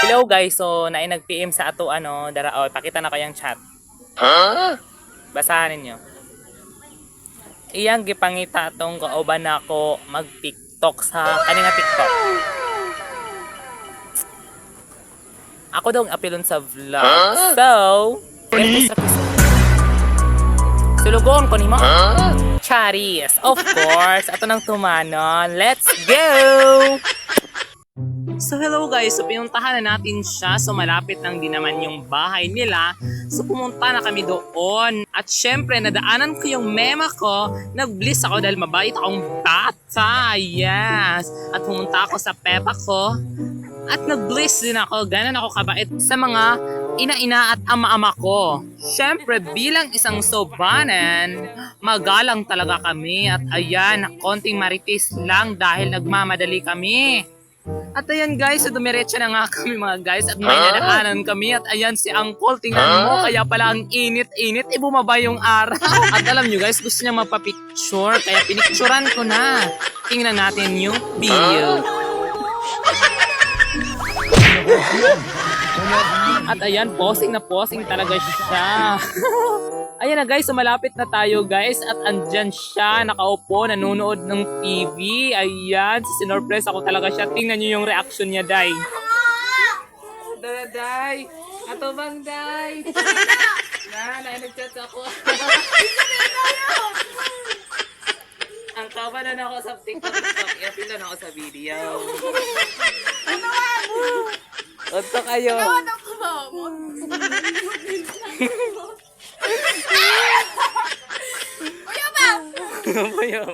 Hello guys, so naay nag-PM sa ato dara pakita na kayang chat. Basahan ninyo. Iyang gipangita tong kauban nako mag-TikTok sa kaninga TikTok. Ako daw ang apilon sa vlog. So, sulugon ko nimo. Charis, of course. Ato nang tumanon. Let's go! So hello guys, so pinuntahan na natin siya. So malapit lang din naman yung bahay nila. So pumunta na kami doon. At syempre nadaanan ko yung mema ko. Nag-bliss ako dahil mabait akong bata. Yes! At pumunta ako sa pepa ko. At nag-bliss din ako. Ganon ako kabait sa mga ina-ina at ama-ama ko. Syempre bilang isang sobanan, magalang talaga kami. At ayan, konting marites lang dahil nagmamadali kami. At ayan guys, so dumiretso na nga kami mga guys at may nadaanan kami at ayan si Uncle, tingnan mo, kaya pala ang init-init, bumaba yung araw. At alam nyo guys, gusto niya magpa-picture, kaya pinicturan ko na. Tingnan natin yung video. At ayan, posing na posing talaga siya. Ayan na guys, so malapit na tayo guys at andyan siya, nakaupo, nanonood ng TV. Ayan, sinorpress ako talaga siya. Tingnan nyo yung reaction niya, Day. Day, ato bang Day? Nag-chat ako. Ang kawa na ako sa TikTok, i-apila na ako sa video. Ano mo? Unto kayo. Ano ko ba? Uyo ba? Uyo.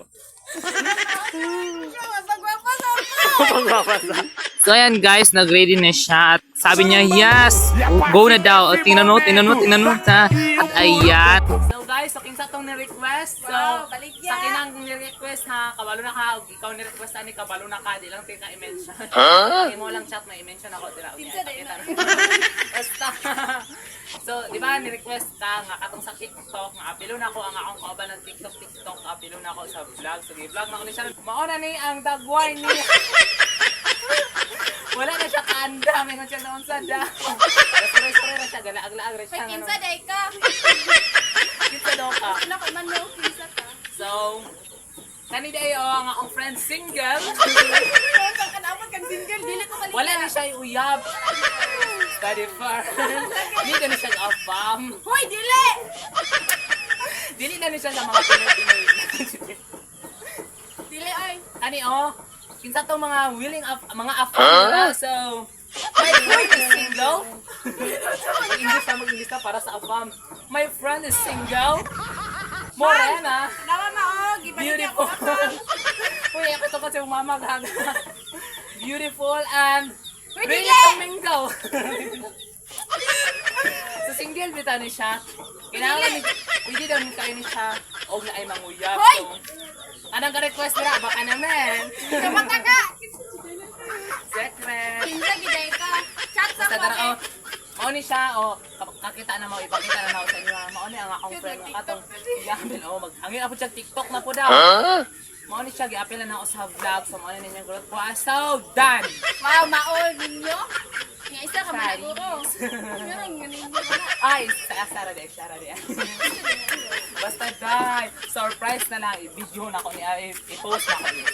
Pagwapasa. So ayan guys, nag-ready na siya at sabi niya yes, go na daw. At tingnan mo ta. At ayan. So guys, so kinsa tong ni-request. So Wow, sa kinang ni-request ha, kabalo na ka, ug ikaw ni-request ani kabalo na ka, di lang tika i-mention. Mo lang chat may i-mention ako dira. Basta. So, di ba ni-request ka nga katong sa TikTok, nga apilo na ko ang akong kauban ng TikTok, apilo na ko sa vlog. So, vlog na ko ni siya. Mauna ni ang dagway ni. Wala na siya kaanda, may siya noon sa da. Sorry na siya, galaag-laag rin siya. Kinsa day ka? Kinsa daw ka. Ano ko man daw kinsa ka? So, kani day ang akong friend single. Kung kanapot kang single, dili ko kalita. Wala na siya uyab. Study far. Hindi na siya afam. Hoy, dili! Dili na siya sa mga Pinoy. Dili ay. Kani kinsa tong mga willing mga afam. So, my friend is single. Mag-English ka para sa afam. My friend is single. Morena. Nawa na gibalik ako. Beautiful. Uy, ako to kasi umamag. Beautiful and Uy, really dili! tumingaw. So single bita ni siya. Kailangan ni hindi daw kayo ni siya og na ay manguyab. Hoy! So, anong ka-request nila? Baka naman. Kamata ka. Secret. Kinsa giday ka? Chat sa Basta ko. dara mao ni siya kakita na mo ipakita na ako sa inyo. Mao ni ang akong friend nga katong yamin maghangin ako siya TikTok na po daw. Mao ni siya giapil na ako sa vlog so mao ni niya growth po. So done. Wow, maol ninyo. Nga isa ka managuro. Ay, Sara de. Basta dai, surprise na lang i-video na ako ni i-post na ako ni.